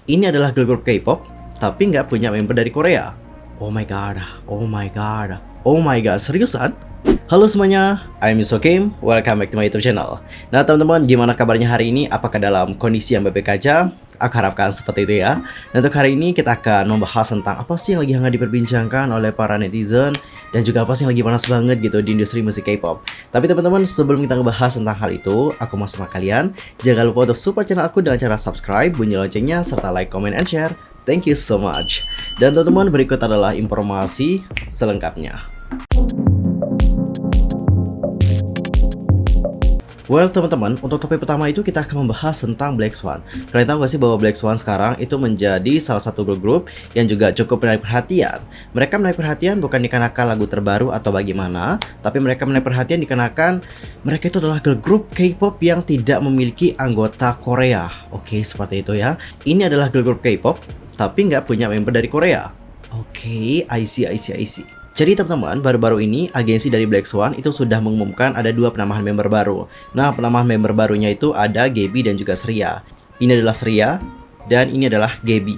Ini adalah girl group K-pop, tapi nggak punya member dari Korea. Oh my god, oh my god, oh my god, seriusan? Halo semuanya, I'm Yuso Kim, welcome back to my YouTube channel. Nah teman-teman, gimana kabarnya hari ini? Apakah dalam kondisi yang baik-baik aja? Aku harapkan seperti itu ya. Dan untuk hari ini kita akan membahas tentang apa sih yang lagi hangat diperbincangkan oleh para netizen, dan juga apa sih yang lagi panas banget gitu di industri musik K-pop. Tapi teman-teman, sebelum kita ngebahas tentang hal itu, aku mau sama kalian, jangan lupa untuk support channel aku dengan cara subscribe, bunyi loncengnya, serta like, comment, and share. Thank you so much. Dan teman-teman, berikut adalah informasi selengkapnya. Well teman-teman, untuk topik pertama itu kita akan membahas tentang Black Swan. Kalian tahu gak sih bahwa Black Swan sekarang itu menjadi salah satu girl group yang juga cukup menarik perhatian. Mereka menarik perhatian bukan dikarenakan lagu terbaru atau bagaimana, tapi mereka menarik perhatian dikarenakan mereka itu adalah girl group K-pop yang tidak memiliki anggota Korea. Oke, seperti itu ya. Ini adalah girl group K-pop, tapi nggak punya member dari Korea. Oke, I see. Jadi teman-teman, baru-baru ini agensi dari Black Swan itu sudah mengumumkan ada dua penambahan member baru. Nah, penambahan member barunya itu ada Gaby dan juga Sria. Ini adalah Sria dan ini adalah Gaby.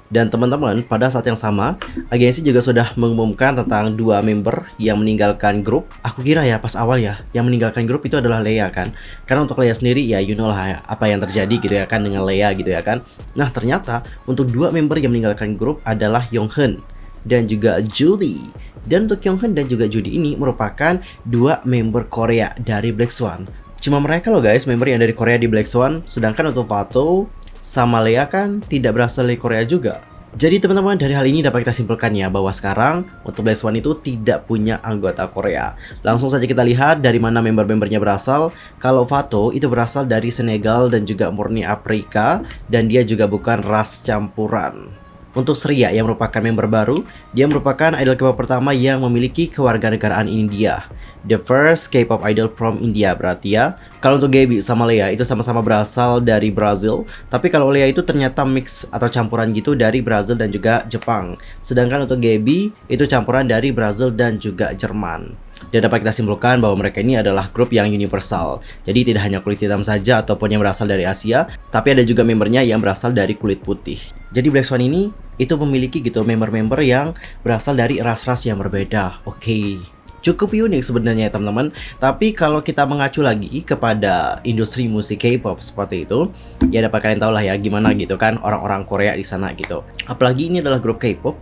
Dan teman-teman, pada saat yang sama, agensi juga sudah mengumumkan tentang dua member yang meninggalkan grup. Aku kira ya pas awal ya, yang meninggalkan grup itu adalah Lea kan. Karena untuk Lea sendiri ya you know lah ya, apa yang terjadi gitu ya kan dengan Lea gitu ya kan. Nah, ternyata untuk dua member yang meninggalkan grup adalah Yonghyun dan juga Judy. Dan untuk Yonghyun dan juga Judy ini merupakan dua member Korea dari Black Swan. Cuma mereka loh guys, member yang dari Korea di Black Swan. Sedangkan untuk Pato sama Lea kan tidak berasal dari Korea juga. Jadi teman-teman, dari hal ini dapat kita simpulkan ya bahwa sekarang untuk Black Swan itu tidak punya anggota Korea. Langsung saja kita lihat dari mana member-membernya berasal. Kalau Pato itu berasal dari Senegal dan juga murni Afrika, dan dia juga bukan ras campuran. Untuk Sria yang merupakan member baru, dia merupakan idol K-pop pertama yang memiliki kewarganegaraan India. The first K-pop idol from India berarti ya. Kalau untuk Gaby sama Lea itu sama-sama berasal dari Brazil, tapi kalau Lea itu ternyata mix atau campuran gitu dari Brazil dan juga Jepang. Sedangkan untuk Gaby itu campuran dari Brazil dan juga Jerman. Dan dapat kita simpulkan bahwa mereka ini adalah grup yang universal. Jadi tidak hanya kulit hitam saja ataupun yang berasal dari Asia, tapi ada juga membernya yang berasal dari kulit putih. Jadi Black Swan ini itu memiliki gitu member-member yang berasal dari ras-ras yang berbeda. Oke. Cukup unik sebenarnya ya teman-teman. Tapi kalau kita mengacu lagi kepada industri musik K-pop seperti itu, ya dapat kalian tahu lah ya gimana gitu kan orang-orang Korea di sana gitu. Apalagi ini adalah grup K-pop,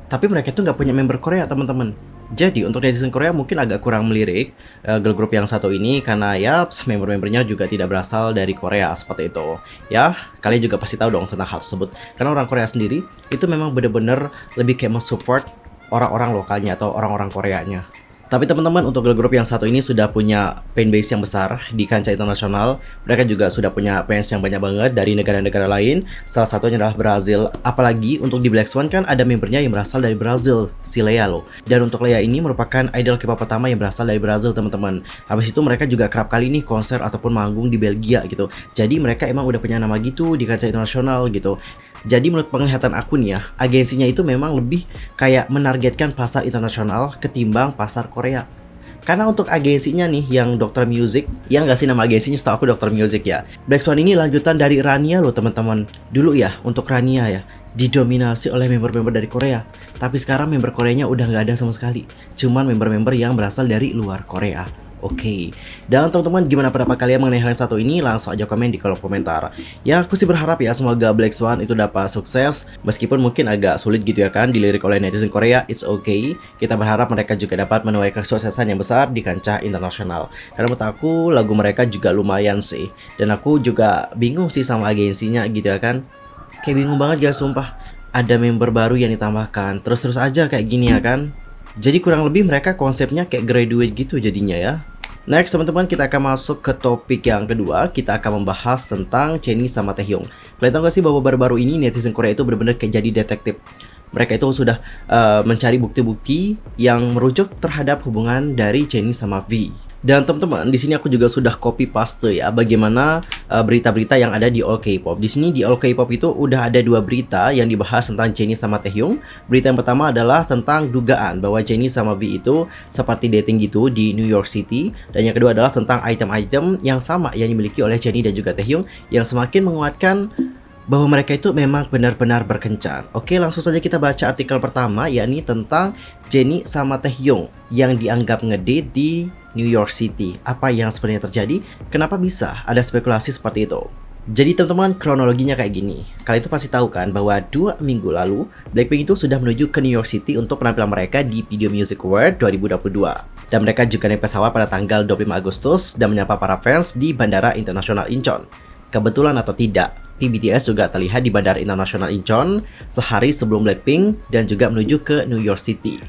tapi mereka tuh nggak punya member Korea teman-teman. Jadi untuk netizen Korea mungkin agak kurang melirik girl group yang satu ini karena ya member-membernya juga tidak berasal dari Korea seperti itu. Ya, kalian juga pasti tahu dong tentang hal tersebut. Karena orang Korea sendiri itu memang bener-bener lebih kayak mensupport orang-orang lokalnya atau orang-orang Koreanya. Tapi teman-teman, untuk girl group yang satu ini sudah punya fanbase yang besar di kancah internasional. Mereka juga sudah punya fans yang banyak banget dari negara-negara lain. Salah satunya adalah Brazil. Apalagi untuk di Black Swan kan ada membernya yang berasal dari Brazil, si Lea loh. Dan untuk Lea ini merupakan idol K-pop pertama yang berasal dari Brazil teman-teman. Habis itu mereka juga kerap kali nih konser ataupun manggung di Belgia gitu. Jadi mereka emang udah punya nama gitu di kancah internasional gitu. Jadi menurut penglihatan aku nih ya, agensinya itu memang lebih kayak menargetkan pasar internasional ketimbang pasar Korea. Karena untuk agensinya nih yang Dr. Music, yang nggak sih nama agensinya setahu aku Dr. Music ya. Black Swan ini lanjutan dari Rania loh teman-teman. Dulu ya untuk Rania ya didominasi oleh member-member dari Korea. Tapi sekarang member Koreanya udah nggak ada sama sekali. Cuman member-member yang berasal dari luar Korea. Oke, dan teman-teman gimana pendapat kalian mengenai hal yang satu ini? Langsung aja komen di kolom komentar. Ya aku sih berharap ya semoga Black Swan itu dapat sukses. Meskipun mungkin agak sulit gitu ya kan dilirik oleh netizen Korea, it's okay. Kita berharap mereka juga dapat menuai kesuksesan yang besar di kancah internasional. Karena menurut aku lagu mereka juga lumayan sih. Dan aku juga bingung sih sama agensinya gitu ya kan. Kayak bingung banget guys sumpah. Ada member baru yang ditambahkan terus-terus aja kayak gini ya kan. Jadi kurang lebih mereka konsepnya kayak graduate gitu jadinya ya. Next teman-teman, kita akan masuk ke topik yang kedua. Kita akan membahas tentang Jennie sama Taehyung. Kalian tahu gak sih bahwa baru-baru ini netizen Korea itu benar-benar kayak jadi detektif. Mereka itu sudah mencari bukti-bukti yang merujuk terhadap hubungan dari Jennie sama V. Dan teman-teman, di sini aku juga sudah copy paste ya bagaimana berita-berita yang ada di All K-pop. Di sini di All K-pop itu udah ada dua berita yang dibahas tentang Jennie sama Taehyung. Berita yang pertama adalah tentang dugaan bahwa Jennie sama V itu seperti dating gitu di New York City. Dan yang kedua adalah tentang item-item yang sama yang dimiliki oleh Jennie dan juga Taehyung yang semakin menguatkan bahwa mereka itu memang benar-benar berkencan. Oke, langsung saja kita baca artikel pertama, yakni tentang Jennie sama Taehyung yang dianggap ngedate di New York City. Apa yang sebenarnya terjadi? Kenapa bisa ada spekulasi seperti itu? Jadi teman-teman, kronologinya kayak gini. Kalian itu pasti tahu kan bahwa 2 minggu lalu Blackpink itu sudah menuju ke New York City untuk penampilan mereka di Video Music Award 2022. Dan mereka juga naik pesawat pada tanggal 25 Agustus dan menyapa para fans di Bandara Internasional Incheon. Kebetulan atau tidak, BTS juga terlihat di Bandara Internasional Incheon sehari sebelum Blackpink dan juga menuju ke New York City.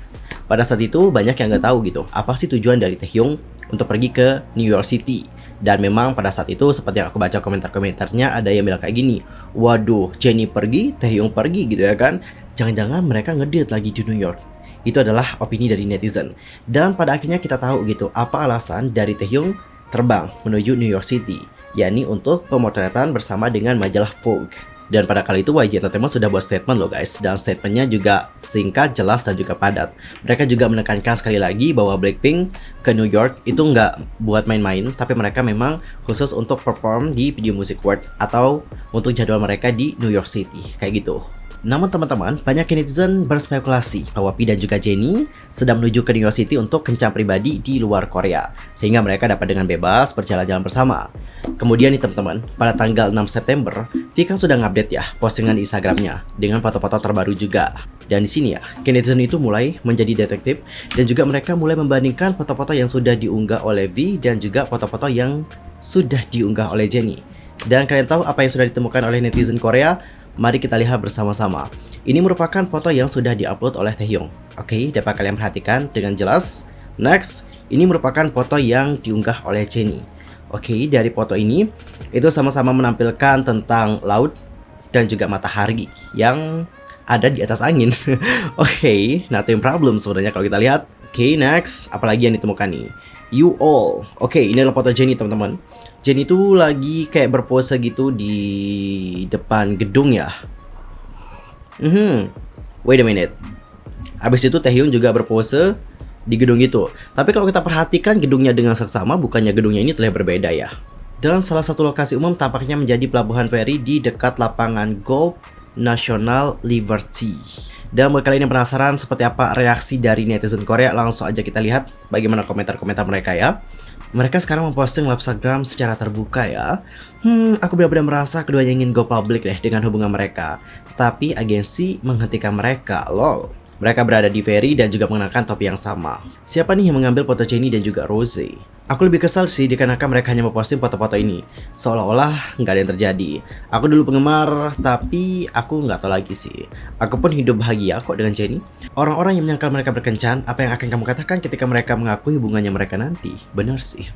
Pada saat itu banyak yang nggak tahu gitu, apa sih tujuan dari Taehyung untuk pergi ke New York City. Dan memang pada saat itu seperti yang aku baca komentar-komentarnya ada yang bilang kayak gini, waduh, Jennie pergi, Taehyung pergi gitu ya kan. Jangan-jangan mereka ngedate lagi di New York. Itu adalah opini dari netizen. Dan pada akhirnya kita tahu gitu apa alasan dari Taehyung terbang menuju New York City, yakni untuk pemotretan bersama dengan majalah Vogue. Dan pada kali itu YG Entertainment sudah buat statement loh guys. Dan statementnya juga singkat, jelas, dan juga padat. Mereka juga menekankan sekali lagi bahwa Blackpink ke New York itu nggak buat main-main, tapi mereka memang khusus untuk perform di Video Music Award atau untuk jadwal mereka di New York City, kayak gitu. Namun teman-teman, banyak netizen berspekulasi bahwa P dan juga Jennie sedang menuju ke New York City untuk kencan pribadi di luar Korea, sehingga mereka dapat dengan bebas berjalan-jalan bersama. Kemudian nih teman-teman, pada tanggal 6 September, Vika sudah ngupdate ya postingan di Instagramnya dengan foto-foto terbaru juga. Dan di sini ya, netizen itu mulai menjadi detektif dan juga mereka mulai membandingkan foto-foto yang sudah diunggah oleh V dan juga foto-foto yang sudah diunggah oleh Jennie. Dan kalian tahu apa yang sudah ditemukan oleh netizen Korea? Mari kita lihat bersama-sama. Ini merupakan foto yang sudah diupload oleh Taehyung. Oke, dapat kalian perhatikan dengan jelas. Next, ini merupakan foto yang diunggah oleh Jennie. Oke, dari foto ini itu sama-sama menampilkan tentang laut dan juga matahari yang ada di atas angin. Oke, nothing problem sebenarnya kalau kita lihat. Oke, next, apalagi yang ditemukan nih? You all. Oke, ini adalah foto Jennie teman-teman. Jennie itu lagi kayak berpose gitu di depan gedung ya. Wait a minute. Habis itu Taehyung juga berpose di gedung itu. Tapi kalau kita perhatikan gedungnya dengan seksama, bukannya gedungnya ini terlihat berbeda ya. Dan salah satu lokasi umum tampaknya menjadi pelabuhan feri di dekat lapangan golf National Liberty. Dan buat kalian yang penasaran seperti apa reaksi dari netizen Korea, langsung aja kita lihat bagaimana komentar-komentar mereka ya. Mereka sekarang memposting live Instagram secara terbuka ya. Aku benar-benar merasa keduanya ingin go public deh dengan hubungan mereka. Tapi agensi menghentikan mereka, lol. Mereka berada di ferry dan juga mengenakan topi yang sama. Siapa nih yang mengambil foto Jennie dan juga Rose? Aku lebih kesal sih dikarenakan mereka hanya memposting foto-foto ini seolah-olah nggak ada yang terjadi. Aku dulu penggemar, tapi aku nggak tahu lagi sih. Aku pun hidup bahagia kok dengan Jennie. Orang-orang yang menyangkal mereka berkencan, apa yang akan kamu katakan ketika mereka mengakui hubungannya mereka nanti? Benar sih.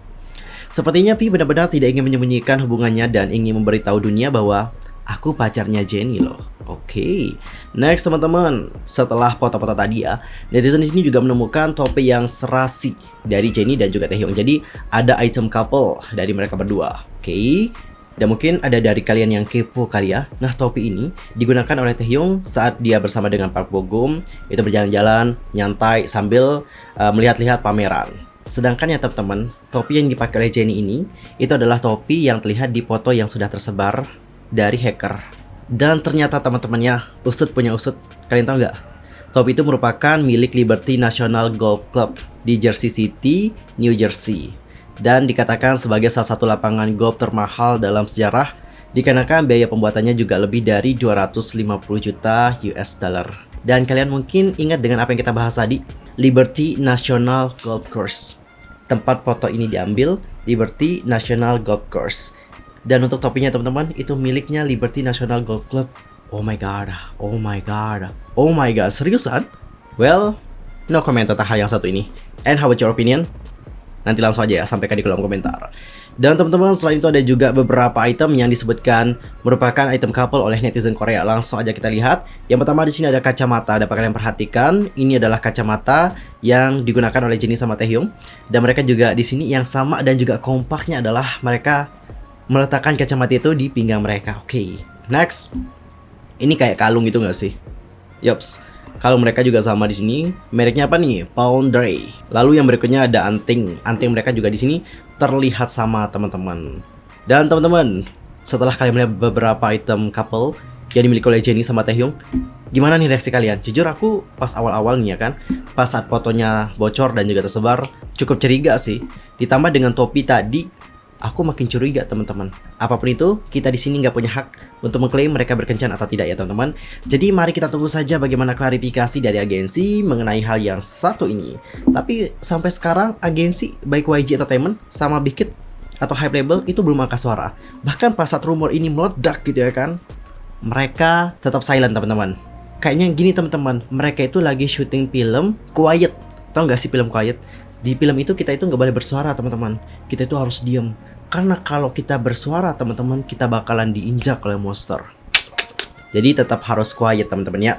Sepertinya Pi benar-benar tidak ingin menyembunyikan hubungannya dan ingin memberitahu dunia bahwa aku pacarnya Jennie loh. Oke. Next teman-teman, setelah foto-foto tadi ya, netizen di sini juga menemukan topi yang serasi dari Jennie dan juga Taehyung. Jadi ada item couple dari mereka berdua. Oke. Dan mungkin ada dari kalian yang kepo kali ya. Nah, topi ini digunakan oleh Taehyung saat dia bersama dengan Park Bo Gum itu berjalan-jalan nyantai sambil melihat-lihat pameran. Sedangkan ya teman-teman, topi yang dipakai oleh Jennie ini itu adalah topi yang terlihat di foto yang sudah tersebar dari hacker. Dan ternyata teman-temannya, usut punya usut. Kalian tahu nggak? Topi itu merupakan milik Liberty National Golf Club di Jersey City, New Jersey. Dan dikatakan sebagai salah satu lapangan golf termahal dalam sejarah, dikarenakan biaya pembuatannya juga lebih dari 250 juta US dollar. Dan kalian mungkin ingat dengan apa yang kita bahas tadi, Liberty National Golf Course. Tempat foto ini diambil, Liberty National Golf Course. Dan untuk topinya teman-teman, itu miliknya Liberty National Golf Club. Oh my god, oh my god, oh my god, seriusan? Well, no comment tentang hal yang satu ini. And how about your opinion? Nanti langsung aja ya, sampaikan di kolom komentar. Dan teman-teman, selain itu ada juga beberapa item yang disebutkan merupakan item couple oleh netizen Korea. Langsung aja kita lihat. Yang pertama di sini ada kacamata. Dapat kalian perhatikan, ini adalah kacamata yang digunakan oleh Jennie sama Taehyung. Dan mereka juga di sini yang sama dan juga kompaknya adalah mereka meletakkan kacamata itu di pinggang mereka. Oke. Next. Ini kayak kalung gitu nggak sih? Yups. Kalung mereka juga sama di sini. Mereknya apa nih? Paundray. Lalu yang berikutnya ada anting. Anting mereka juga di sini terlihat sama teman-teman. Dan teman-teman, setelah kalian melihat beberapa item couple yang dimiliki oleh Jennie sama Taehyung? Gimana nih reaksi kalian? Jujur aku pas awal-awal nih ya kan, pas saat fotonya bocor dan juga tersebar, cukup curiga sih. Ditambah dengan topi tadi, aku makin curiga teman-teman. Apapun itu, kita di sini nggak punya hak untuk mengklaim mereka berkencan atau tidak ya teman-teman. Jadi mari kita tunggu saja bagaimana klarifikasi dari agensi mengenai hal yang satu ini. Tapi sampai sekarang agensi baik YG Entertainment sama Big Hit atau Hype Label itu belum angkat suara. Bahkan pas saat rumor ini meledak gitu ya kan, mereka tetap silent teman-teman. Kayaknya gini teman-teman, mereka itu lagi syuting film Quiet. Tahu nggak sih film Quiet? Di film itu kita itu nggak boleh bersuara teman-teman. Kita itu harus diam. Karena kalau kita bersuara teman-teman, kita bakalan diinjak oleh monster. Jadi tetap harus quiet teman-teman ya.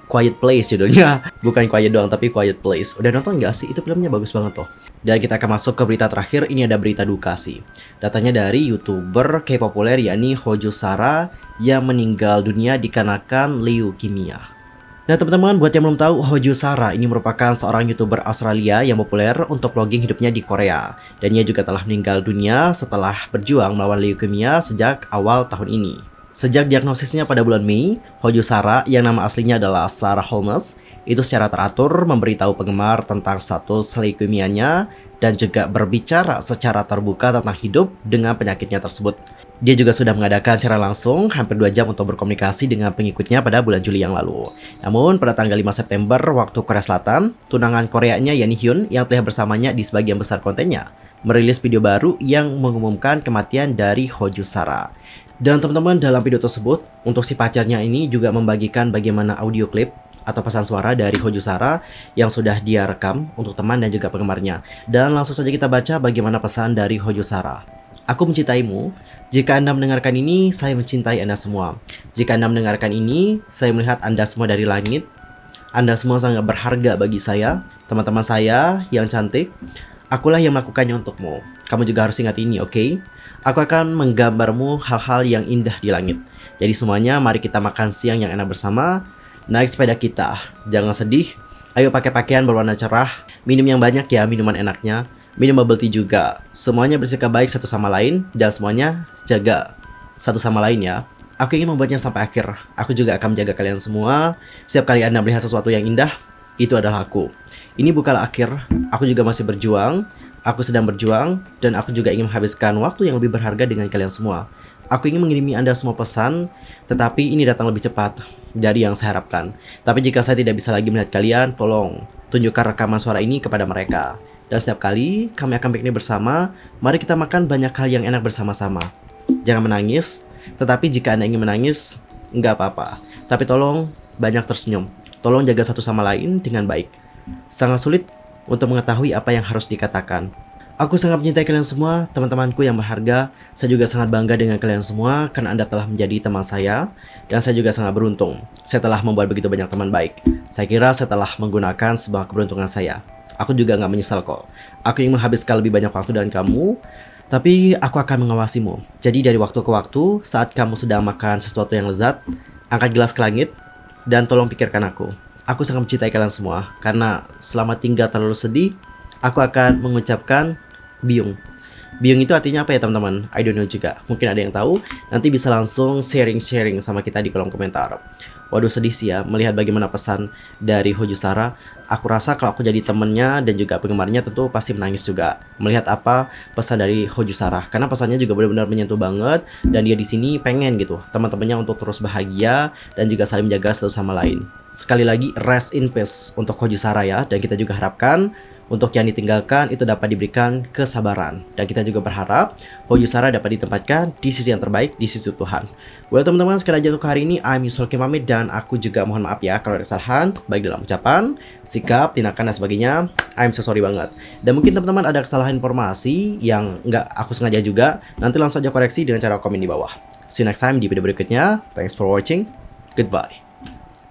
Quiet Place judulnya. Bukan quiet doang tapi Quiet Place. Udah nonton nggak sih? Itu filmnya bagus banget tuh. Dan kita akan masuk ke berita terakhir. Ini ada berita duka sih. Datanya dari YouTuber K-populer yakni Hoju Sara yang meninggal dunia dikarenakan leukemia. Nah teman-teman, buat yang belum tahu, Hoju Sara ini merupakan seorang YouTuber Australia yang populer untuk vlogging hidupnya di Korea. Dan ia juga telah meninggal dunia setelah berjuang melawan leukemia sejak awal tahun ini. Sejak diagnosisnya pada bulan Mei, Hoju Sara yang nama aslinya adalah Sarah Holmes itu secara teratur memberitahu penggemar tentang status leukemianya dan juga berbicara secara terbuka tentang hidup dengan penyakitnya tersebut. Dia juga sudah mengadakan secara langsung hampir 2 jam untuk berkomunikasi dengan pengikutnya pada bulan Juli yang lalu. Namun pada tanggal 5 September waktu Korea Selatan, tunangan Koreanya Yani Hyun yang telah bersamanya di sebagian besar kontennya merilis video baru yang mengumumkan kematian dari Hoju Sara. Dan teman-teman, dalam video tersebut, untuk si pacarnya ini juga membagikan bagaimana audio klip atau pesan suara dari Hoju Sara yang sudah dia rekam untuk teman dan juga penggemarnya. Dan langsung saja kita baca bagaimana pesan dari Hoju Sara. Aku mencintaimu. Jika Anda mendengarkan ini, saya mencintai Anda semua. Jika Anda mendengarkan ini, saya melihat Anda semua dari langit. Anda semua sangat berharga bagi saya, teman-teman saya yang cantik. Akulah yang melakukannya untukmu. Kamu juga harus ingat ini, oke? Aku akan menggambarmu hal-hal yang indah di langit. Jadi semuanya, mari kita makan siang yang enak bersama. Naik sepeda kita, jangan sedih. Ayo pakai pakaian berwarna cerah. Minum yang banyak ya, minuman enaknya. Minum bubble tea juga. Semuanya bersikap baik satu sama lain. Dan semuanya jaga satu sama lain ya. Aku ingin membuatnya sampai akhir. Aku juga akan menjaga kalian semua. Setiap kali Anda melihat sesuatu yang indah, itu adalah aku. Ini bukanlah akhir. Aku juga masih berjuang. Aku sedang berjuang. Dan aku juga ingin menghabiskan waktu yang lebih berharga dengan kalian semua. Aku ingin mengirimi Anda semua pesan, tetapi ini datang lebih cepat dari yang saya harapkan. Tapi jika saya tidak bisa lagi melihat kalian, tolong tunjukkan rekaman suara ini kepada mereka. Dan setiap kali kami akan piknik bersama, mari kita makan banyak hal yang enak bersama-sama. Jangan menangis, tetapi jika Anda ingin menangis, nggak apa-apa. Tapi tolong banyak tersenyum. Tolong jaga satu sama lain dengan baik. Sangat sulit untuk mengetahui apa yang harus dikatakan. Aku sangat mencintai kalian semua, teman-temanku yang berharga. Saya juga sangat bangga dengan kalian semua karena Anda telah menjadi teman saya. Dan saya juga sangat beruntung. Saya telah membuat begitu banyak teman baik. Saya kira saya telah menggunakan sebuah keberuntungan saya. Aku juga nggak menyesal kok. Aku ingin menghabiskan lebih banyak waktu dengan kamu, tapi aku akan mengawasimu. Jadi dari waktu ke waktu, saat kamu sedang makan sesuatu yang lezat, angkat gelas ke langit, dan tolong pikirkan aku. Aku sangat mencintai kalian semua, karena selama tinggal terlalu sedih, aku akan mengucapkan Byung. Byung itu artinya apa ya teman-teman? I don't know juga. Mungkin ada yang tahu. Nanti bisa langsung sharing-sharing sama kita di kolom komentar. Waduh sedih sih ya melihat bagaimana pesan dari Hoju Sara. Aku rasa kalau aku jadi temennya dan juga penggemarnya tentu pasti menangis juga melihat apa pesan dari Hoju Sara. Karena pesannya juga benar-benar menyentuh banget dan dia di sini pengen gitu teman-temannya untuk terus bahagia dan juga saling menjaga satu sama lain. Sekali lagi rest in peace untuk Hoju Sara ya, dan kita juga harapkan untuk yang ditinggalkan itu dapat diberikan kesabaran. Dan kita juga berharap Hoju Sara dapat ditempatkan di sisi yang terbaik di sisi Tuhan. Well teman-teman, sekian aja untuk hari ini. I'm Yusuf Kimamid dan aku juga mohon maaf ya kalau ada kesalahan baik dalam ucapan, sikap, tindakan dan sebagainya. I'm so sorry banget. Dan mungkin teman-teman ada kesalahan informasi yang nggak aku sengaja juga, nanti langsung aja koreksi dengan cara komen di bawah. See you next time di video berikutnya. Thanks for watching. Goodbye.